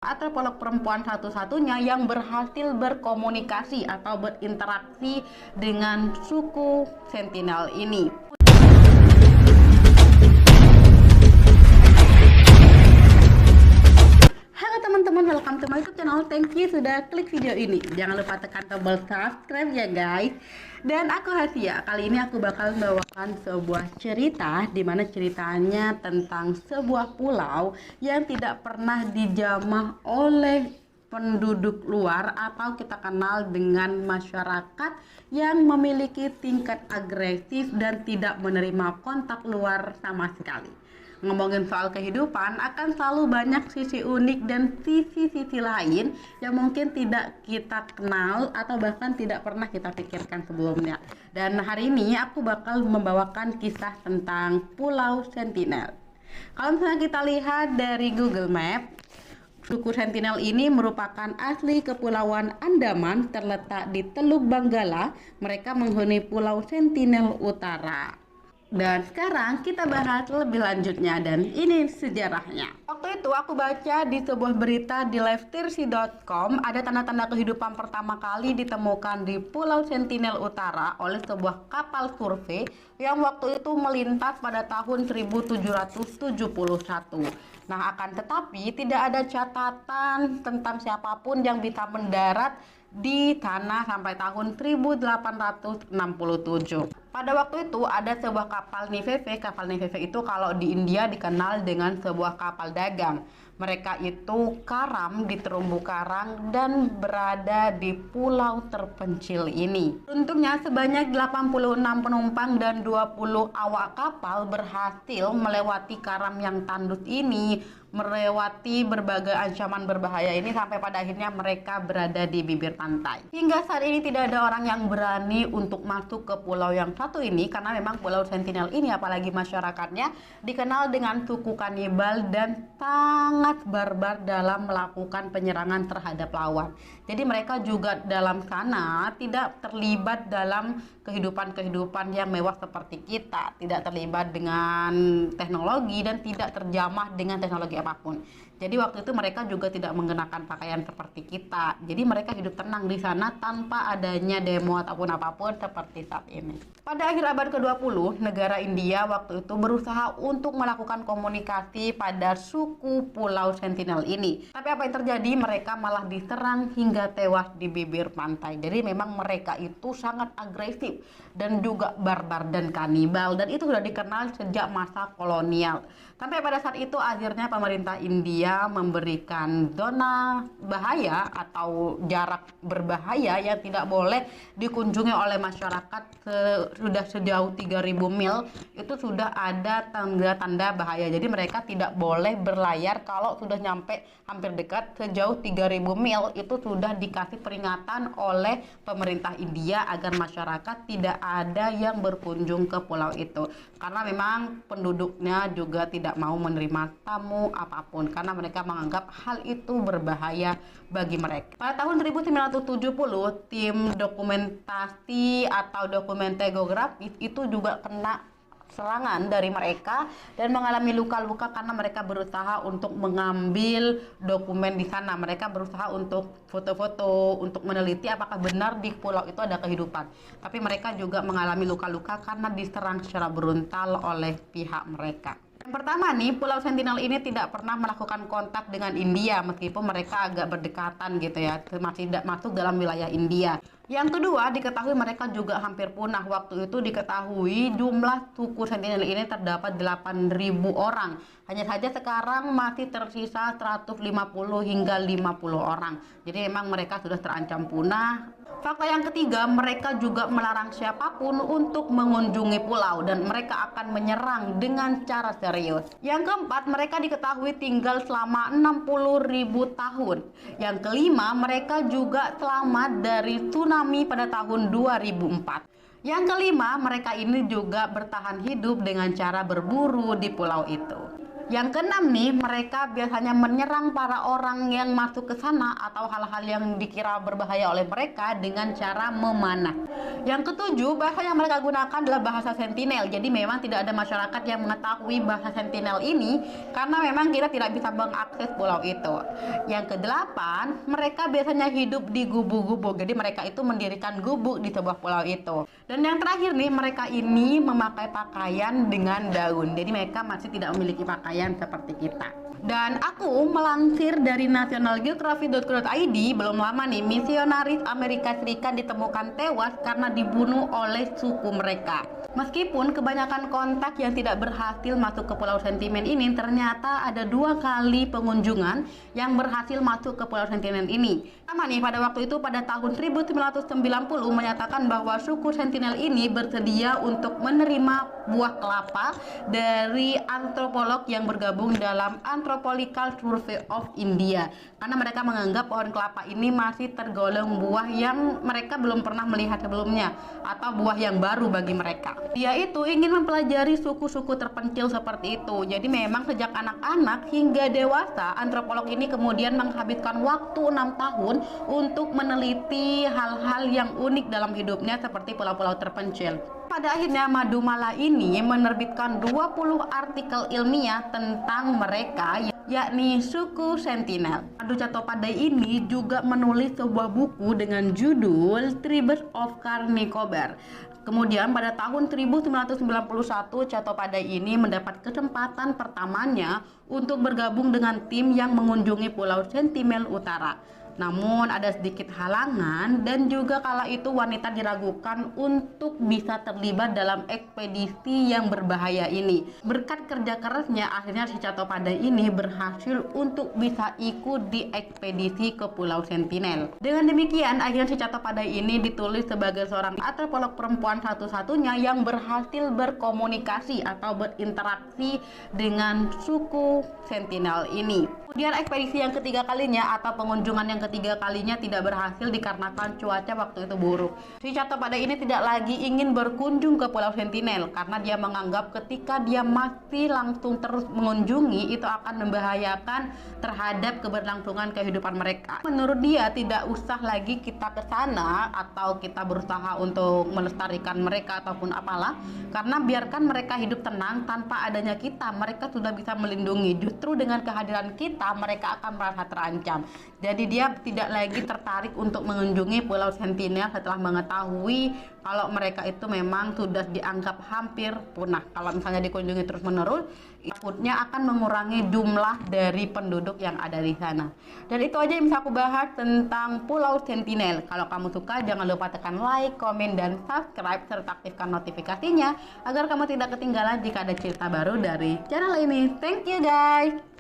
atau peluk perempuan satu-satunya yang berhasil berkomunikasi atau berinteraksi dengan suku Sentinel ini. Halo teman-teman, welcome to my YouTube channel. Thank you sudah klik video ini. Jangan lupa tekan tombol subscribe ya guys. Dan aku Hasya. Kali ini aku bakal membawakan sebuah cerita, dimana ceritanya tentang sebuah pulau yang tidak pernah dijamah oleh penduduk luar atau kita kenal dengan masyarakat yang memiliki tingkat agresif dan tidak menerima kontak luar sama sekali. Ngomongin soal kehidupan akan selalu banyak sisi unik dan sisi-sisi lain yang mungkin tidak kita kenal atau bahkan tidak pernah kita pikirkan sebelumnya. Dan hari ini aku bakal membawakan kisah tentang Pulau Sentinel. Kalau misalnya kita lihat dari Google Map, suku Sentinel ini merupakan asli Kepulauan Andaman, terletak di Teluk Benggala. Mereka menghuni Pulau Sentinel Utara. Dan sekarang kita bahas lebih lanjutnya, dan ini sejarahnya. Waktu itu aku baca di sebuah berita di livetirsi.com, ada tanda-tanda kehidupan pertama kali ditemukan di Pulau Sentinel Utara oleh sebuah kapal survei yang waktu itu melintas pada tahun 1771. Nah, akan tetapi tidak ada catatan tentang siapapun yang bisa mendarat di tanah sampai tahun 1867. Pada waktu itu ada sebuah kapal Niveve. Kapal Niveve itu kalau di India dikenal dengan sebuah kapal dagang. Mereka itu karam di terumbu karang dan berada di pulau terpencil ini. Untungnya sebanyak 86 penumpang dan 20 awak kapal berhasil melewati karam yang tandus ini, melewati berbagai ancaman berbahaya ini sampai pada akhirnya mereka berada di bibir pantai. Hingga saat ini tidak ada orang yang berani untuk masuk ke pulau yang satu ini, karena memang Pulau Sentinel ini apalagi masyarakatnya dikenal dengan suku kanibal dan sangat barbar dalam melakukan penyerangan terhadap lawan. Jadi mereka juga dalam sana tidak terlibat dalam kehidupan yang mewah seperti kita, tidak terlibat dengan teknologi dan tidak terjamah dengan teknologi apapun. Jadi waktu itu mereka juga tidak mengenakan pakaian seperti kita. Jadi mereka hidup tenang di sana tanpa adanya demo ataupun apapun seperti saat ini. Pada akhir abad ke-20, negara India waktu itu berusaha untuk melakukan komunikasi pada suku Pulau Sentinel ini. Tapi apa yang terjadi? Mereka malah diserang hingga tewas di bibir pantai. Jadi memang mereka itu sangat agresif dan juga barbar dan kanibal, dan itu sudah dikenal sejak masa kolonial. Sampai pada saat itu akhirnya pemerintah India memberikan zona bahaya atau jarak berbahaya yang tidak boleh dikunjungi oleh masyarakat sudah sejauh 3000 mil. Itu sudah ada tanda-tanda bahaya. Jadi mereka tidak boleh berlayar kalau sudah nyampe hampir dekat sejauh 3000 mil. Itu sudah dikasih peringatan oleh pemerintah India agar masyarakat tidak ada yang berkunjung ke pulau itu, karena memang penduduknya juga tidak mau menerima tamu apapun karena mereka menganggap hal itu berbahaya bagi mereka. Pada tahun 1970, tim dokumentasi atau dokumenter geografis itu juga kena serangan dari mereka dan mengalami luka-luka karena mereka berusaha untuk mengambil dokumen di sana. Mereka berusaha untuk foto-foto, untuk meneliti apakah benar di pulau itu ada kehidupan. Tapi mereka juga mengalami luka-luka karena diserang secara brutal oleh pihak mereka. Yang pertama nih, Pulau Sentinel ini tidak pernah melakukan kontak dengan India meskipun mereka agak berdekatan gitu ya, masih tidak masuk dalam wilayah India. Yang kedua, diketahui mereka juga hampir punah. Waktu itu diketahui jumlah suku Sentinel ini terdapat 8.000 orang. Hanya saja sekarang masih tersisa 150 hingga 50 orang. Jadi memang mereka sudah terancam punah. Fakta yang ketiga, mereka juga melarang siapapun untuk mengunjungi pulau dan mereka akan menyerang dengan cara serius. Yang keempat, mereka diketahui tinggal selama 60.000 tahun. Yang kelima, mereka juga selamat dari tsunami pada tahun 2004. Yang kelima, mereka ini juga bertahan hidup dengan cara berburu di pulau itu. Yang keenam nih, mereka biasanya menyerang para orang yang masuk ke sana atau hal-hal yang dikira berbahaya oleh mereka dengan cara memanah. Yang ketujuh, bahasa yang mereka gunakan adalah bahasa sentinel. Jadi memang tidak ada masyarakat yang mengetahui bahasa sentinel ini karena memang kita tidak bisa mengakses pulau itu. Yang kedelapan, mereka biasanya hidup di gubuk-gubuk. Jadi mereka itu mendirikan gubuk di sebuah pulau itu. Dan yang terakhir nih, mereka ini memakai pakaian dengan daun. Jadi mereka masih tidak memiliki pakaian seperti kita. Dan aku melansir dari nationalgeography.co.id, belum lama nih misionaris Amerika Serikat ditemukan tewas karena dibunuh oleh suku mereka. Meskipun kebanyakan kontak yang tidak berhasil masuk ke Pulau Sentimen ini, ternyata ada 2 kali pengunjungan yang berhasil masuk ke Pulau Sentimen ini. Pertama nih, pada waktu itu pada tahun 1990 menyatakan bahwa suku Sentinel ini bersedia untuk menerima buah kelapa dari antropolog yang bergabung dalam Anthropological Survey of India, karena mereka menganggap pohon kelapa ini masih tergolong buah yang mereka belum pernah melihat sebelumnya atau buah yang baru bagi mereka. Dia itu ingin mempelajari suku-suku terpencil seperti itu. Jadi memang sejak anak-anak hingga dewasa, antropolog ini kemudian menghabiskan waktu 6 tahun untuk meneliti hal-hal yang unik dalam hidupnya seperti pulau-pulau terpencil. Pada akhirnya Madumala ini menerbitkan 20 artikel ilmiah tentang mereka, yakni suku Sentinel. Madu Chattopadhyay ini juga menulis sebuah buku dengan judul Tribes of Car Nicobar. Kemudian pada tahun 1991 Chattopadhyay ini mendapat kesempatan pertamanya untuk bergabung dengan tim yang mengunjungi Pulau Sentinel Utara. Namun ada sedikit halangan dan juga kala itu wanita diragukan untuk bisa terlibat dalam ekspedisi yang berbahaya ini. Berkat kerja kerasnya akhirnya si Chattopadhyay ini berhasil untuk bisa ikut di ekspedisi ke Pulau Sentinel. Dengan demikian akhirnya si Chattopadhyay ini ditulis sebagai seorang antropolog perempuan satu-satunya yang berhasil berkomunikasi atau berinteraksi dengan suku Sentinel ini. Kemudian ekspedisi yang ketiga kalinya atau pengunjungan yang ketiga kalinya tidak berhasil dikarenakan cuaca waktu itu buruk. Si Chattopadhyay ini tidak lagi ingin berkunjung ke Pulau Sentinel karena dia menganggap ketika dia masih langsung terus mengunjungi itu akan membahayakan terhadap keberlangsungan kehidupan mereka. Menurut dia tidak usah lagi kita ke sana atau kita berusaha untuk melestarikan mereka ataupun apalah, karena biarkan mereka hidup tenang tanpa adanya kita, mereka sudah bisa melindungi. Justru dengan kehadiran kita mereka akan merasa terancam. Jadi dia tidak lagi tertarik untuk mengunjungi Pulau Sentinel setelah mengetahui kalau mereka itu memang sudah dianggap hampir punah. Kalau misalnya dikunjungi terus-menerus, takutnya akan mengurangi jumlah dari penduduk yang ada di sana. Dan itu aja yang bisa aku bahas tentang Pulau Sentinel. Kalau kamu suka, jangan lupa tekan like, komen, dan subscribe serta aktifkan notifikasinya agar kamu tidak ketinggalan jika ada cerita baru dari channel ini. Thank you guys.